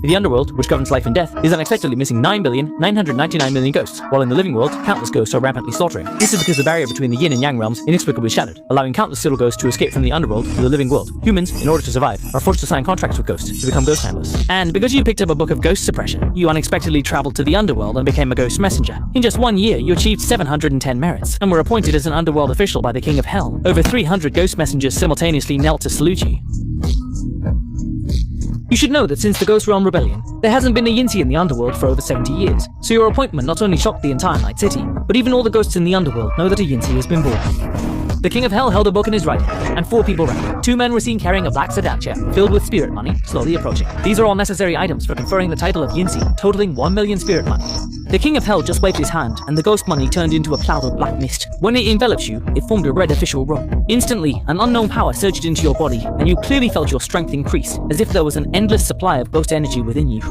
The underworld, which governs life and death, is unexpectedly missing 9,999,000,000 ghosts, while in the living world, countless ghosts are rampantly slaughtering. This is because the barrier between the yin and yang realms inexplicably shattered, allowing countless little ghosts to escape from the underworld to the living world. Humans, in order to survive, are forced to sign contracts with ghosts to become ghost handlers. And because you picked up a book of ghost suppression, you unexpectedly traveled to the underworld and became a ghost messenger. In just 1 year, you achieved 710 merits, and were appointed as an underworld official by the King of Hell. Over 300 ghost messengers simultaneously knelt to salute you. You should know that since the Ghost Realm Rebellion, there hasn't been a Yinsi in the underworld for over 70 years, so your appointment not only shocked the entire Night City, but even all the ghosts in the underworld know that a Yinsi has been born. The King of Hell held a book in his right hand, and 4 people ran. 2 men were seen carrying a black sedan chair, filled with spirit money, slowly approaching. These are all necessary items for conferring the title of Yinsi, totaling 1 million spirit money. The King of Hell just waved his hand, and the ghost money turned into a cloud of black mist. When it enveloped you, it formed a red official robe. Instantly, an unknown power surged into your body, and you clearly felt your strength increase, as if there was an endless supply of ghost energy within you.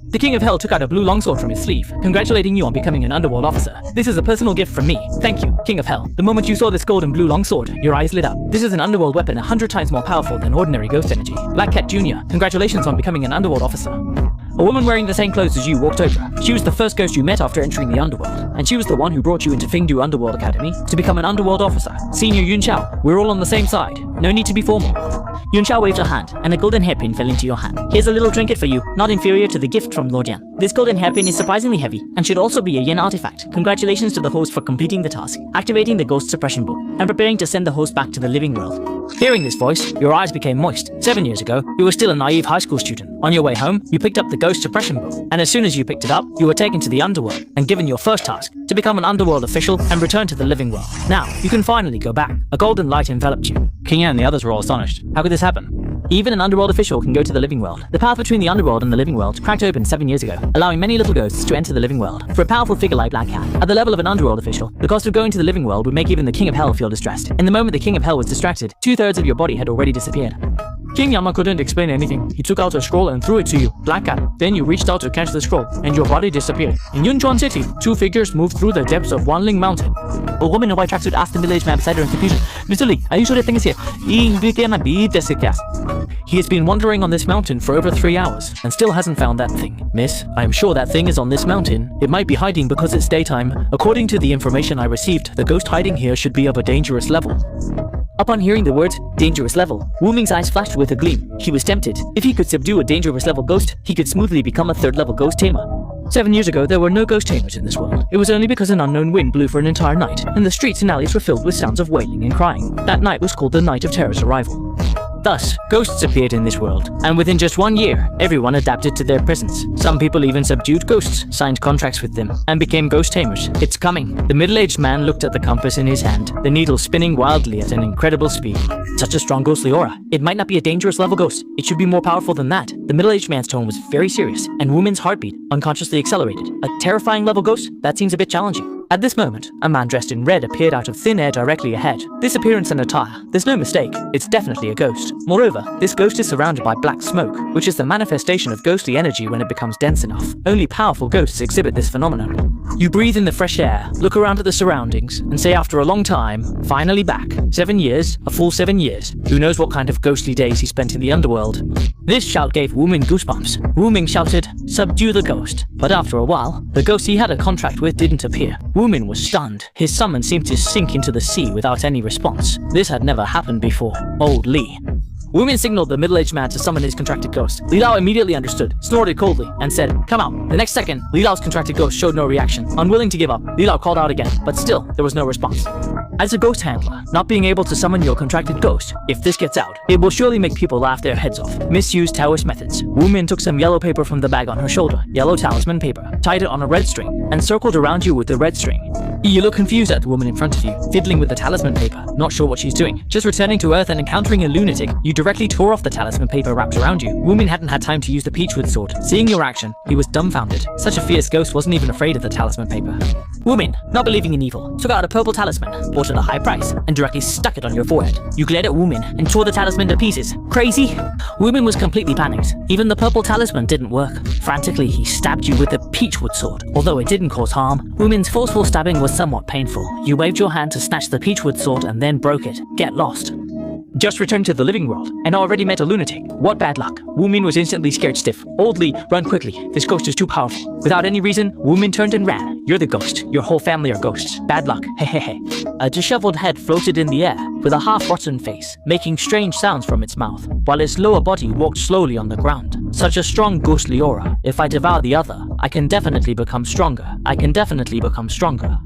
The King of Hell took out a blue longsword from his sleeve, congratulating you on becoming an underworld officer. This is a personal gift from me. Thank you, King of Hell. The moment you saw this gold and blue longsword, your eyes lit up. This is an underworld weapon 100 times more powerful than ordinary ghost energy. Black Cat Jr., congratulations on becoming an underworld officer. A woman wearing the same clothes as you walked over. She was the first ghost you met after entering the underworld, and she was the one who brought you into Fingdu Underworld Academy to become an underworld officer. Senior Yun Xiao, we're all on the same side. No need to be formal. Yun Xiao waved her hand, and a golden hairpin fell into your hand. Here's a little trinket for you, not inferior to the gift from Lord Yan. This golden hairpin is surprisingly heavy, and should also be a yin artifact. Congratulations to the host for completing the task, activating the Ghost Suppression Book, and preparing to send the host back to the living world. Hearing this voice, your eyes became moist. 7 years ago, you were still a naive high school student. On your way home, you picked up the Ghost Suppression Book, and as soon as you picked it up, you were taken to the underworld and given your first task, to become an underworld official and return to the living world. Now, you can finally go back. A golden light enveloped you. King Yan and the others were all astonished. How could this happen? Even an underworld official can go to the living world. The path between the underworld and the living world cracked open 7 years ago, allowing many little ghosts to enter the living world. For a powerful figure like Black Cat, at the level of an underworld official, the cost of going to the living world would make even the King of Hell feel distressed. In the moment the King of Hell was distracted, 2/3 of your body had already disappeared. King Yama couldn't explain anything. He took out a scroll and threw it to you, Black Cat. Then you reached out to catch the scroll, and your body disappeared. In Yunchuan City, 2 figures moved through the depths of Wanling Mountain. A woman in a white tracksuit asked the middle-aged man beside her in confusion, "Mr. Lee, are you sure that thing is here? He has been wandering on this mountain for over 3 hours, and still hasn't found that thing. Miss, I am sure that thing is on this mountain. It might be hiding because it's daytime. According to the information I received, the ghost hiding here should be of a dangerous level." Upon hearing the words, dangerous level, Wu Ming's eyes flashed with a gleam. He was tempted. If he could subdue a dangerous level ghost, he could smoothly become a 3rd level ghost tamer. 7 years ago, there were no ghost tamers in this world. It was only because an unknown wind blew for an entire night, and the streets and alleys were filled with sounds of wailing and crying. That night was called the Night of Terror's Arrival. Thus, ghosts appeared in this world, and within just 1 year, everyone adapted to their presence. Some people even subdued ghosts, signed contracts with them, and became ghost tamers. It's coming. The middle-aged man looked at the compass in his hand, the needle spinning wildly at an incredible speed. Such a strong ghostly aura. It might not be a dangerous level ghost. It should be more powerful than that. The middle-aged man's tone was very serious, and Woman's heartbeat unconsciously accelerated. A terrifying level ghost? That seems a bit challenging. At this moment, a man dressed in red appeared out of thin air directly ahead. This appearance and attire, there's no mistake, it's definitely a ghost. Moreover, this ghost is surrounded by black smoke, which is the manifestation of ghostly energy when it becomes dense enough. Only powerful ghosts exhibit this phenomenon. You breathe in the fresh air, look around at the surroundings, and say after a long time, finally back. 7 years, a full 7 years. Who knows what kind of ghostly days he spent in the underworld. This shout gave Wu Ming goosebumps. Wu Ming shouted, "Subdue the ghost." But after a while, the ghost he had a contract with didn't appear. Wu Ming was stunned. His summon seemed to sink into the sea without any response. This had never happened before. Old Li. Wu Ming signaled the middle-aged man to summon his contracted ghost. Li Lao immediately understood, snorted coldly, and said, "Come out." The next second, Li Lao's contracted ghost showed no reaction. Unwilling to give up, Li Lao called out again, but still, there was no response. As a ghost handler, not being able to summon your contracted ghost, if this gets out, it will surely make people laugh their heads off. Misuse Taoist methods. Wu Ming took some yellow paper from the bag on her shoulder, yellow talisman paper, tied it on a red string, and circled around you with the red string. You look confused at the woman in front of you, fiddling with the talisman paper, not sure what she's doing. Just returning to Earth and encountering a lunatic, you directly tore off the talisman paper wrapped around you. Wu Ming hadn't had time to use the peachwood sword. Seeing your action, he was dumbfounded. Such a fierce ghost wasn't even afraid of the talisman paper. Wu Ming, not believing in evil, took out a purple talisman, bought at a high price, and directly stuck it on your forehead. You glared at Wu Ming and tore the talisman to pieces. Crazy? Wu Ming was completely panicked. Even the purple talisman didn't work. Frantically, he stabbed you with the peachwood sword. Although it didn't cause harm, Wu Ming's forceful stabbing was somewhat painful. You waved your hand to snatch the peachwood sword and then broke it. Get lost. Just returned to the living world and already met a lunatic. What bad luck. Wu Min was instantly scared stiff. Old Li, run quickly. This ghost is too powerful. Without any reason, Wu Min turned and ran. You're the ghost. Your whole family are ghosts. Bad luck. Hehehe. A disheveled head floated in the air, with a half-rotten face, making strange sounds from its mouth, while its lower body walked slowly on the ground. Such a strong ghostly aura. If I devour the other, I can definitely become stronger. I can definitely become stronger.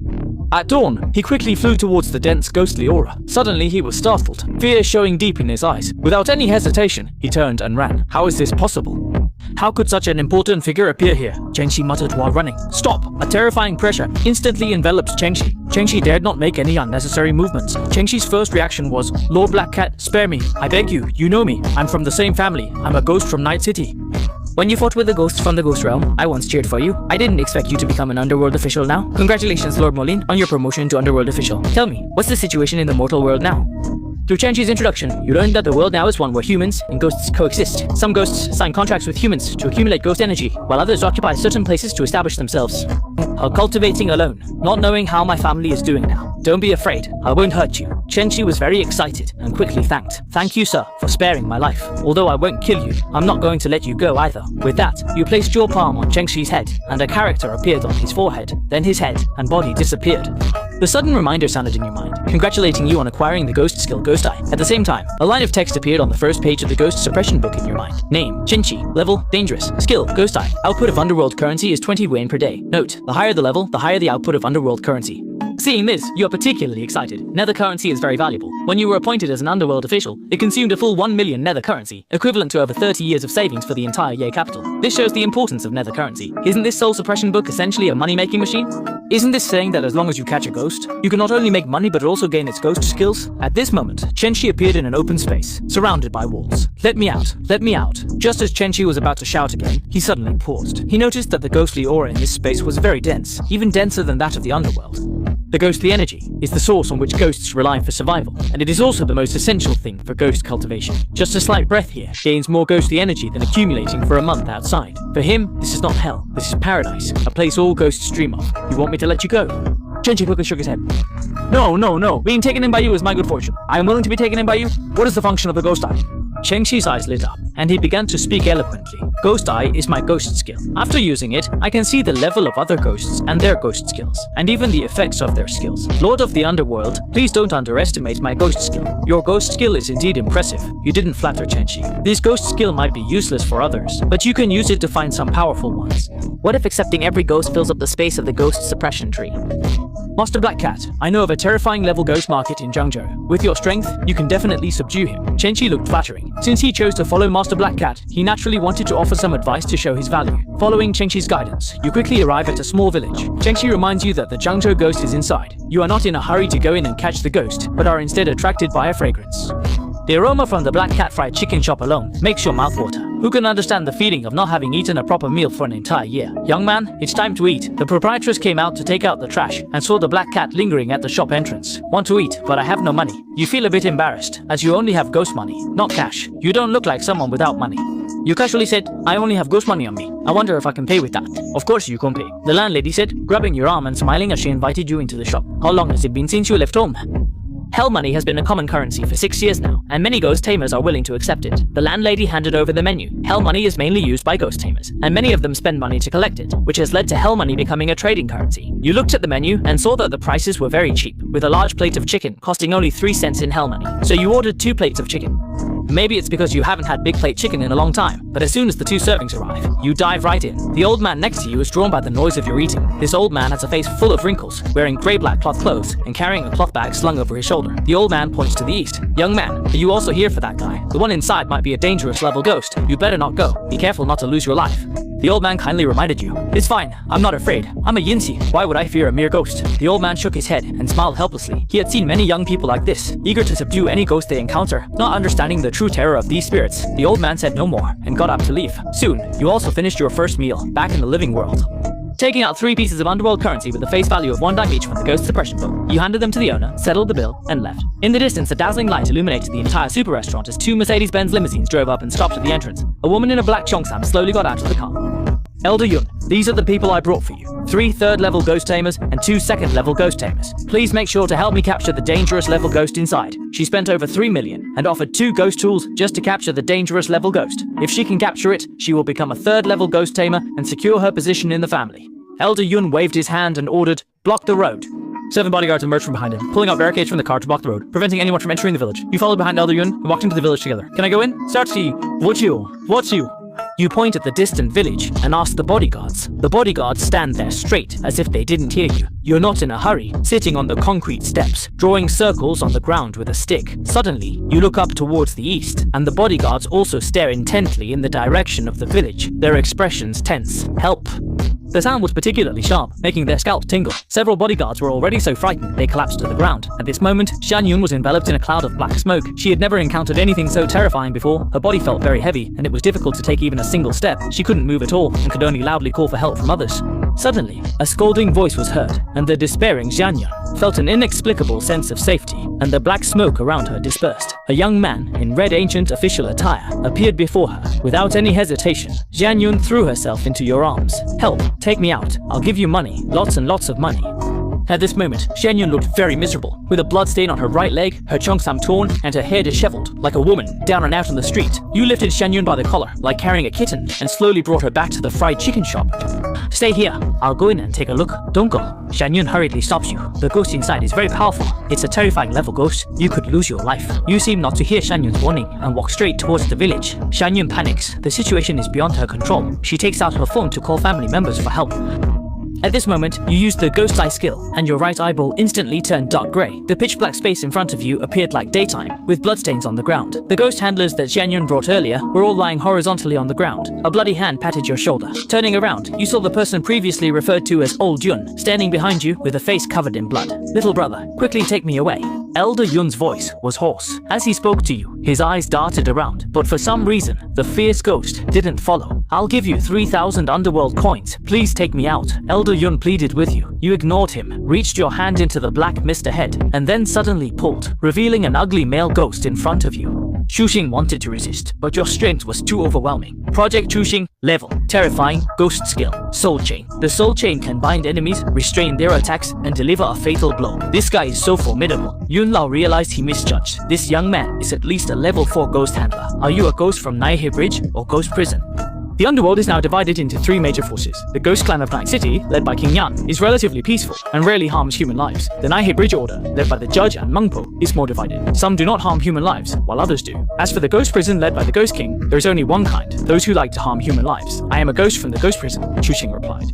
At dawn, he quickly flew towards the dense ghostly aura. Suddenly he was startled, fear showing deep in his eyes. Without any hesitation, he turned and ran. How is this possible? How could such an important figure appear here? Chengxi muttered while running. Stop! A terrifying pressure instantly enveloped Chengxi. Chengxi dared not make any unnecessary movements. Chengxi's first reaction was, Lord Black Cat, spare me. I beg you, you know me. I'm from the same family. I'm a ghost from Night City. When you fought with the ghosts from the Ghost Realm, I once cheered for you. I didn't expect you to become an Underworld official now. Congratulations, Lord Molin, on your promotion to Underworld official. Tell me, what's the situation in the mortal world now? Through Chengxi's introduction, you learned that the world now is one where humans and ghosts coexist. Some ghosts sign contracts with humans to accumulate ghost energy, while others occupy certain places to establish themselves. Cultivating alone, not knowing how my family is doing now. Don't be afraid, I won't hurt you. Chengxi was very excited and quickly thanked. Thank you, sir, for sparing my life. Although I won't kill you, I'm not going to let you go either. With that, you placed your palm on Chengxi's head, and a character appeared on his forehead. Then his head and body disappeared. The sudden reminder sounded in your mind, congratulating you on acquiring the ghost skill Ghost Eye. At the same time, a line of text appeared on the first page of the Ghost Suppression Book in your mind. Name, Yinsi. Level, Dangerous. Skill, Ghost Eye. Output of Underworld currency is 20 yuan per day. Note, the higher the level, the higher the output of Underworld currency. Seeing this, you are particularly excited. Nether currency is very valuable. When you were appointed as an Underworld official, it consumed a full 1 million Nether currency, equivalent to over 30 years of savings for the entire Ye capital. This shows the importance of Nether currency. Isn't this Soul Suppression Book essentially a money-making machine? Isn't this saying that as long as you catch a ghost, you can not only make money but also gain its ghost skills? At this moment, Chengxi appeared in an open space, surrounded by walls. Let me out, let me out. Just as Chengxi was about to shout again, he suddenly paused. He noticed that the ghostly aura in this space was very dense, even denser than that of the Underworld. The ghostly energy is the source on which ghosts rely for survival, and it is also the most essential thing for ghost cultivation. Just a slight breath here gains more ghostly energy than accumulating for a month outside. For him, this is not hell, this is paradise, a place all ghosts dream of. You want me to let you go? Chengxi quickly shook his head. No. Being taken in by you is my good fortune. I am willing to be taken in by you. What is the function of the Ghost Eye? Chengxi's eyes lit up, and he began to speak eloquently. Ghost Eye is my ghost skill. After using it, I can see the level of other ghosts and their ghost skills, and even the effects of their skills. Lord of the Underworld, please don't underestimate my ghost skill. Your ghost skill is indeed impressive. You didn't flatter Chengxi. This ghost skill might be useless for others, but you can use it to find some powerful ones. What if accepting every ghost fills up the space of the ghost suppression tree? Master Black Cat, I know of a terrifying level ghost market in Zhangzhou. With your strength, you can definitely subdue him. Chengxi looked flattering. Since he chose to follow Master Black Cat, he naturally wanted to offer some advice to show his value. Following Chengxi's guidance, you quickly arrive at a small village. Chengxi reminds you that the Zhangzhou ghost is inside. You are not in a hurry to go in and catch the ghost, but are instead attracted by a fragrance. The aroma from the Black Cat fried chicken shop alone makes your mouth water. Who can understand the feeling of not having eaten a proper meal for an entire year? Young man, it's time to eat. The proprietress came out to take out the trash and saw the Black Cat lingering at the shop entrance. Want to eat, but I have no money. You feel a bit embarrassed, as you only have ghost money, not cash. You don't look like someone without money. You casually said, I only have ghost money on me. I wonder if I can pay with that. Of course you can pay. The landlady said, grabbing your arm and smiling as she invited you into the shop. How long has it been since you left home? Hell money has been a common currency for 6 years now, and many ghost tamers are willing to accept it. The landlady handed over the menu. Hell money is mainly used by ghost tamers, and many of them spend money to collect it, which has led to hell money becoming a trading currency. You looked at the menu and saw that the prices were very cheap, with a large plate of chicken costing only 3 cents in hell money. So you ordered 2 plates of chicken. Maybe it's because you haven't had big plate chicken in a long time, but as soon as the 2 servings arrive, you dive right in. The old man next to you is drawn by the noise of your eating. This old man has a face full of wrinkles, wearing grey-black cloth clothes and carrying a cloth bag slung over his shoulder. The old man points to the east. Young man, are you also here for that guy? The one inside might be a dangerous level ghost. You better not go. Be careful not to lose your life. The old man kindly reminded you, it's fine, I'm not afraid. I'm a Yinsi. Why would I fear a mere ghost? The old man shook his head and smiled helplessly. He had seen many young people like this, eager to subdue any ghost they encounter. Not understanding the true terror of these spirits, the old man said no more and got up to leave. Soon, you also finished your first meal, back in the living world. Taking out 3 pieces of Underworld currency with a face value of 1 dime each from the Ghost Suppression Book, you handed them to the owner, settled the bill, and left. In the distance, a dazzling light illuminated the entire super restaurant as 2 Mercedes-Benz limousines drove up and stopped at the entrance. A woman in a black cheongsam slowly got out of the car. Elder Yun, these are the people I brought for you. 3 third-level ghost tamers and 2 second-level ghost tamers. Please make sure to help me capture the dangerous level ghost inside. She spent over 3 million and offered 2 ghost tools just to capture the dangerous level ghost. If she can capture it, she will become a third-level ghost tamer and secure her position in the family. Elder Yun waved his hand and ordered, "Block the road." 7 bodyguards emerged from behind him, pulling out barricades from the car to block the road, preventing anyone from entering the village. You followed behind Elder Yun and walked into the village together. Can I go in? Sarchi, what's you? You point at the distant village and ask the bodyguards. The bodyguards stand there straight as if they didn't hear you. You're not in a hurry, sitting on the concrete steps, drawing circles on the ground with a stick. Suddenly, you look up towards the east, and the bodyguards also stare intently in the direction of the village, their expressions tense. Help! The sound was particularly sharp, making their scalps tingle. Several bodyguards were already so frightened they collapsed to the ground. At this moment, Xian Yun was enveloped in a cloud of black smoke. She had never encountered anything so terrifying before. Her body felt very heavy, and it was difficult to take even a single step. She couldn't move at all, and could only loudly call for help from others. Suddenly, a scolding voice was heard, and the despairing Xian Yun felt an inexplicable sense of safety, and the black smoke around her dispersed. A young man in red ancient official attire appeared before her. Without any hesitation, Xian Yun threw herself into your arms. "Help, take me out. I'll give you money, lots and lots of money." At this moment, Xian Yun looked very miserable, with a blood stain on her right leg, her cheongsam torn, and her hair disheveled, like a woman, down and out on the street. You lifted Xian Yun by the collar, like carrying a kitten, and slowly brought her back to the fried chicken shop. "Stay here. I'll go in and take a look." "Don't go." Xian Yun hurriedly stops you. "The ghost inside is very powerful. It's a terrifying level ghost. You could lose your life." You seem not to hear Xian Yun's warning, and walk straight towards the village. Xian Yun panics. The situation is beyond her control. She takes out her phone to call family members for help. At this moment, you used the ghost eye skill, and your right eyeball instantly turned dark grey. The pitch black space in front of you appeared like daytime, with bloodstains on the ground. The ghost handlers that Xian Yun brought earlier were all lying horizontally on the ground. A bloody hand patted your shoulder. Turning around, you saw the person previously referred to as Old Yun, standing behind you with a face covered in blood. "Little brother, quickly take me away." Elder Yun's voice was hoarse. As he spoke to you, his eyes darted around, but for some reason, the fierce ghost didn't follow. "I'll give you 3,000 underworld coins. Please take me out." Elder Yun pleaded with you. You ignored him, reached your hand into the black mist ahead, and then suddenly pulled, revealing an ugly male ghost in front of you. Chuxing wanted to resist, but your strength was too overwhelming. Project Chuxing, level, terrifying, ghost skill, soul chain. The soul chain can bind enemies, restrain their attacks, and deliver a fatal blow. This guy is so formidable. Yun Lao realized he misjudged. This young man is at least a level 4 ghost handler. Are you a ghost from Naihe Bridge or Ghost Prison? The underworld is now divided into 3 major forces. The Ghost Clan of Night City, led by King Yan, is relatively peaceful and rarely harms human lives. The Naihe Bridge Order, led by the Judge and Mengpo, is more divided. Some do not harm human lives, while others do. As for the Ghost Prison, led by the Ghost King, there is only one kind, those who like to harm human lives. "I am a ghost from the Ghost Prison," Chuxing replied.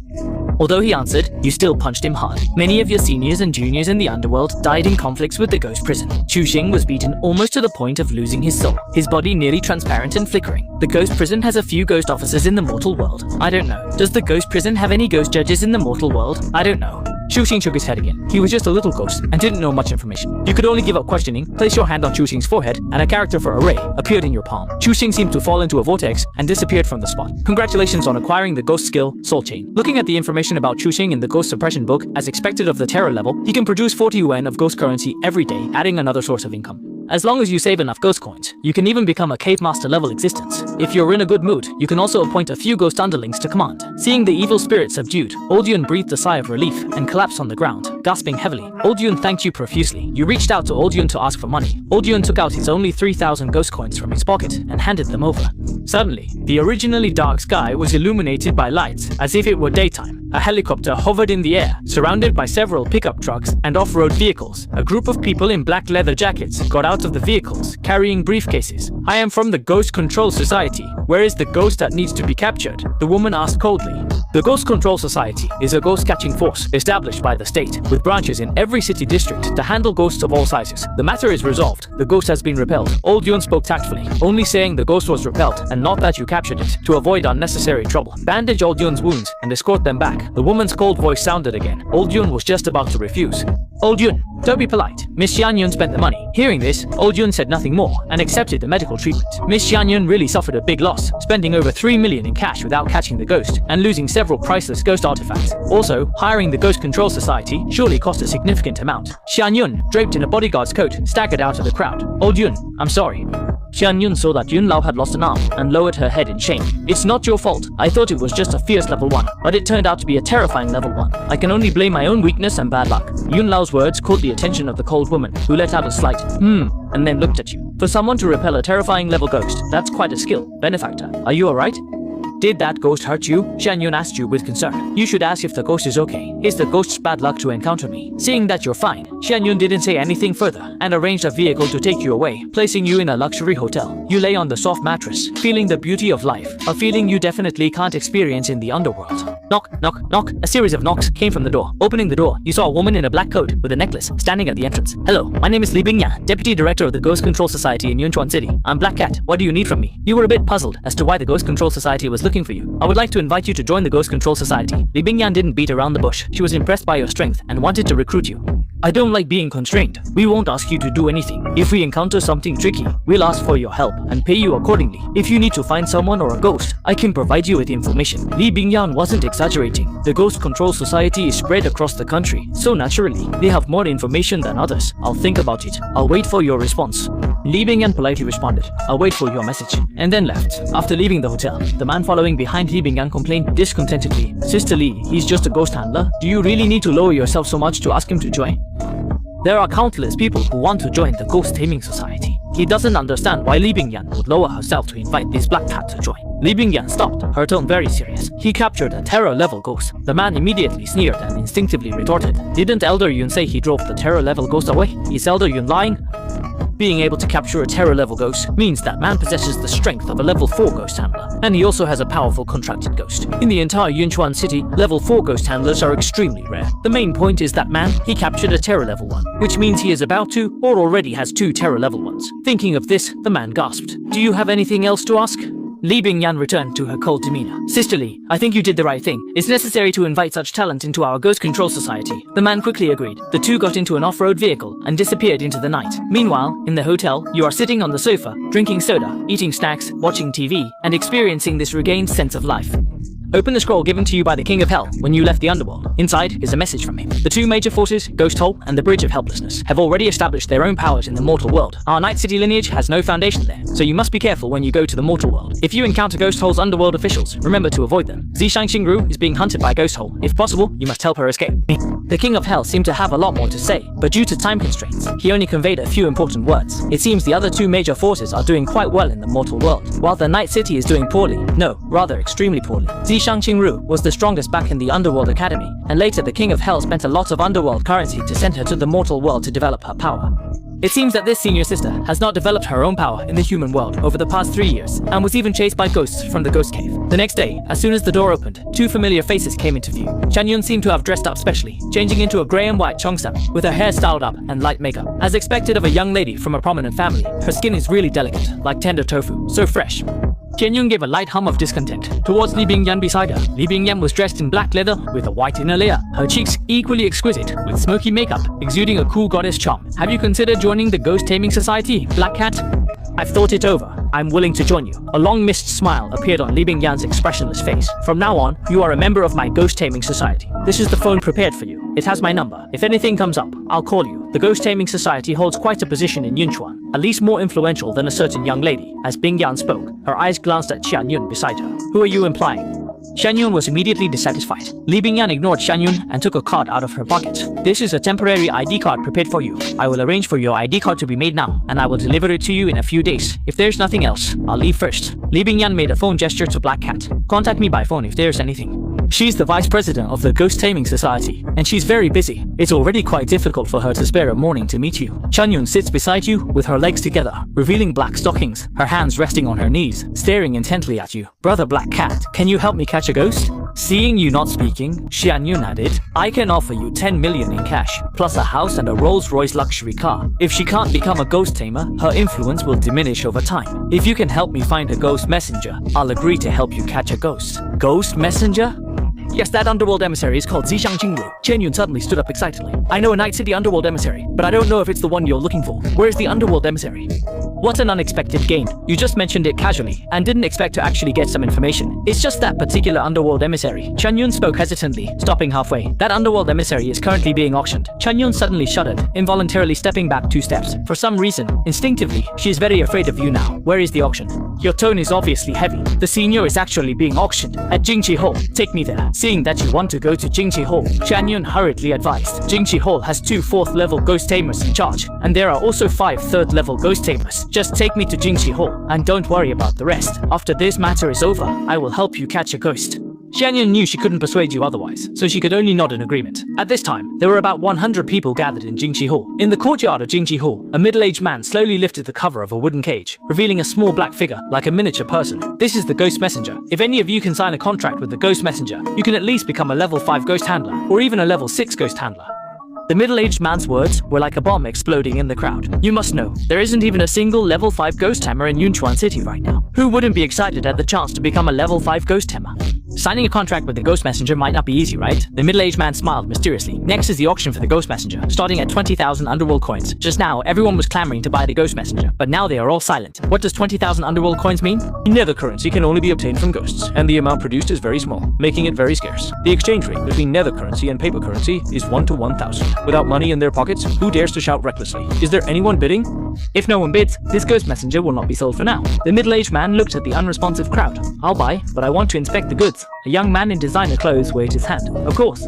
Although he answered, you still punched him hard. Many of your seniors and juniors in the underworld died in conflicts with the Ghost Prison. Chuxing was beaten almost to the point of losing his soul, his body nearly transparent and flickering. The Ghost Prison has a few ghost officers in the mortal world. I don't know. Does the Ghost Prison have any ghost judges in the mortal world? I don't know. Chuxing shook his head again. He was just a little ghost and didn't know much information. You could only give up questioning, place your hand on Chuxing's forehead, and a character for array appeared in your palm. Chuxing seemed to fall into a vortex and disappeared from the spot. Congratulations on acquiring the ghost skill, Soul Chain. Looking at the information about Chuxing in the Ghost Suppression Book, as expected of the terror level, he can produce 40 yuan of ghost currency every day, adding another source of income. As long as you save enough ghost coins, you can even become a cave master level existence. If you're in a good mood, you can also appoint a few ghost underlings to command. Seeing the evil spirit subdued, Old Yun breathed a sigh of relief and collapsed on the ground, gasping heavily. Old Yun thanked you profusely. You reached out to Old Yun to ask for money. Old Yun took out his only 3,000 ghost coins from his pocket and handed them over. Suddenly, the originally dark sky was illuminated by lights as if it were daytime. A helicopter hovered in the air, surrounded by several pickup trucks and off-road vehicles. A group of people in black leather jackets got out of the vehicles, carrying briefcases. "I am from the Ghost Control Society. Where is the ghost that needs to be captured?" the woman asked coldly. The Ghost Control Society is a ghost-catching force established by the state, with branches in every city district to handle ghosts of all sizes. The matter is resolved. The ghost has been repelled. Old Yun spoke tactfully, only saying the ghost was repelled and not that you captured it, to avoid unnecessary trouble. Bandage Old Yun's wounds and escort them back. The woman's cold voice sounded again. Old Yun was just about to refuse. "Old Yun, don't be polite. Miss Xian Yun spent the money." Hearing this, Old Yun said nothing more and accepted the medical treatment. Miss Xian Yun really suffered a big loss, spending over 3 million in cash without catching the ghost and losing several priceless ghost artifacts. Also, hiring the Ghost Control Society surely cost a significant amount. Xian Yun, draped in a bodyguard's coat, staggered out of the crowd. "Old Yun, I'm sorry." Xian Yun saw that Yun Lao had lost an arm and lowered her head in shame. It's not your fault. I thought it was just a fierce level 1, but it turned out to be a terrifying level 1. I can only blame my own weakness and bad luck. Yun Lao's words caught the attention of the cold woman, who let out a slight and then looked at you. For someone to repel a terrifying level ghost, that's quite a skill. Benefactor, are you alright? Did that ghost hurt you? Xian Yun asked you with concern. You should ask if the ghost is okay. Is the ghost's bad luck to encounter me? Seeing that you're fine, Xian Yun didn't say anything further and arranged a vehicle to take you away, placing you in a luxury hotel. You lay on the soft mattress, feeling the beauty of life, a feeling you definitely can't experience in the underworld. Knock, knock, knock. A series of knocks came from the door. Opening the door, you saw a woman in a black coat with a necklace standing at the entrance. Hello, my name is Li Bingyan, Deputy Director of the Ghost Control Society in Yunchuan City. I'm Black Cat. What do you need from me? You were a bit puzzled as to why the Ghost Control Society was looking for you. I would like to invite you to join the Ghost Control Society. Li Bingyan didn't beat around the bush. She was impressed by your strength and wanted to recruit you. I don't like being constrained. We won't ask you to do anything. If we encounter something tricky, we'll ask for your help and pay you accordingly. If you need to find someone or a ghost, I can provide you with information. Li Bingyan wasn't exaggerating. The Ghost Control Society is spread across the country, so naturally, they have more information than others. I'll think about it. I'll wait for your response. Li Bingyan politely responded, I'll wait for your message, and then left. After leaving the hotel, the man following behind Li Bingyan complained discontentedly, Sister Li, he's just a ghost handler. Do you really need to lower yourself so much to ask him to join? There are countless people who want to join the Ghost Taming Society. He doesn't understand why Li Bingyan would lower herself to invite this black cat to join. Li Bingyan stopped, her tone very serious. He captured a terror-level ghost. The man immediately sneered and instinctively retorted, Didn't Elder Yun say he drove the terror-level ghost away? Is Elder Yun lying? Being able to capture a terror-level ghost means that man possesses the strength of a level 4 ghost handler, and he also has a powerful contracted ghost. In the entire Yunchuan city, level 4 ghost handlers are extremely rare. The main point is that man, he captured a terror level 1, which means he is about to, or already has 2 terror level 1s. Thinking of this, the man gasped. Do you have anything else to ask? Li Bingyan returned to her cold demeanor. Sister Li, I think you did the right thing. It's necessary to invite such talent into our Ghost Control Society. The man quickly agreed. The two got into an off-road vehicle and disappeared into the night. Meanwhile, in the hotel, you are sitting on the sofa, drinking soda, eating snacks, watching TV, and experiencing this regained sense of life. Open the scroll given to you by the King of Hell when you left the Underworld. Inside is a message from him. The two major forces, Ghost Hole and the Bridge of Helplessness, have already established their own powers in the mortal world. Our Night City lineage has no foundation there, so you must be careful when you go to the mortal world. If you encounter Ghost Hole's underworld officials, remember to avoid them. Zishang Xingru is being hunted by Ghost Hole. If possible, you must help her escape. The King of Hell seemed to have a lot more to say, but due to time constraints, he only conveyed a few important words. It seems the other two major forces are doing quite well in the mortal world, while the Night City is doing poorly. No, rather extremely poorly. Zishang Xingru was the strongest back in the Underworld Academy, and later the King of Hell spent a lot of underworld currency to send her to the mortal world to develop her power. It seems that this senior sister has not developed her own power in the human world over the past 3 years, and was even chased by ghosts from the ghost cave. The next day, as soon as the door opened, two familiar faces came into view. Chanyun seemed to have dressed up specially, changing into a grey and white cheongsam, with her hair styled up and light makeup. As expected of a young lady from a prominent family, her skin is really delicate, like tender tofu, so fresh. Qianyun gave a light hum of discontent towards Li Bingyan beside her. Li Bingyan was dressed in black leather with a white inner layer, her cheeks equally exquisite, with smoky makeup, exuding a cool goddess charm. Have you considered joining the Ghost Taming Society, Black Cat? I've thought it over. I'm willing to join you. A long mist smile appeared on Li Bingyan's expressionless face. From now on, you are a member of my Ghost Taming Society. This is the phone prepared for you. It has my number. If anything comes up, I'll call you. The Ghost Taming Society holds quite a position in Yunchuan, at least more influential than a certain young lady. As Bingyan spoke, her eyes glanced at Qianyun beside her. Who are you implying? Qianyun was immediately dissatisfied. Li Bingyan ignored Qianyun and took a card out of her pocket. This is a temporary ID card prepared for you. I will arrange for your ID card to be made now, and I will deliver it to you in a few days. If there's nothing else, I'll leave first. Li Bingyan made a phone gesture to Black Cat. Contact me by phone if there's anything. She's the vice president of the Ghost Taming Society, and she's very busy. It's already quite difficult for her to spare a morning to meet you. Qianyun sits beside you with her legs together, revealing black stockings, her hands resting on her knees, staring intently at you. Brother Black Cat, can you help me catch a ghost? Seeing you not speaking, Qianyun added, I can offer you 10 million in cash, plus a house and a Rolls-Royce luxury car. If she can't become a ghost tamer, her influence will diminish over time. If you can help me find a ghost messenger, I'll agree to help you catch a ghost. Ghost messenger? Yes, that underworld emissary is called Zishang Jingru. Qianyun suddenly stood up excitedly. I know a Night City underworld emissary, but I don't know if it's the one you're looking for. Where's the underworld emissary? What an unexpected gain. You just mentioned it casually, and didn't expect to actually get some information. It's just that particular underworld emissary. Chen Yun spoke hesitantly, stopping halfway. That underworld emissary is currently being auctioned. Chen Yun suddenly shuddered, involuntarily stepping back 2 steps. For some reason, instinctively, she is very afraid of you now. Where is the auction? Your tone is obviously heavy. The senior is actually being auctioned at Jingqi Hall. Take me there. Seeing that you want to go to Jingqi Hall, Chen Yun hurriedly advised. Jingqi Hall has 2 4th-level ghost tamers in charge, and there are also 5 3rd-level ghost tamers. Just take me to Jingqi Hall, and don't worry about the rest. After this matter is over, I will help you catch a ghost. Xianyun knew she couldn't persuade you otherwise, so she could only nod in agreement. At this time, there were about 100 people gathered in Jingqi Hall. In the courtyard of Jingqi Hall, a middle-aged man slowly lifted the cover of a wooden cage, revealing a small black figure, like a miniature person. This is the Ghost Messenger. If any of you can sign a contract with the Ghost Messenger, you can at least become a level 5 Ghost Handler, or even a level 6 Ghost Handler. The middle-aged man's words were like a bomb exploding in the crowd. You must know, there isn't even a single level 5 ghost tamer in Yunchuan City right now. Who wouldn't be excited at the chance to become a level 5 ghost tamer? Signing a contract with the Ghost Messenger might not be easy, right? The middle-aged man smiled mysteriously. Next is the auction for the Ghost Messenger, starting at 20,000 Underworld coins. Just now, everyone was clamoring to buy the Ghost Messenger, but now they are all silent. What does 20,000 Underworld coins mean? Nether currency can only be obtained from ghosts, and the amount produced is very small, making it very scarce. The exchange rate between nether currency and paper currency is 1 to 1,000. Without money in their pockets, who dares to shout recklessly? Is there anyone bidding? If no one bids, this Ghost Messenger will not be sold for now. The middle-aged man looked at the unresponsive crowd. I'll buy, but I want to inspect the goods. A young man in designer clothes waved his hand. Of course.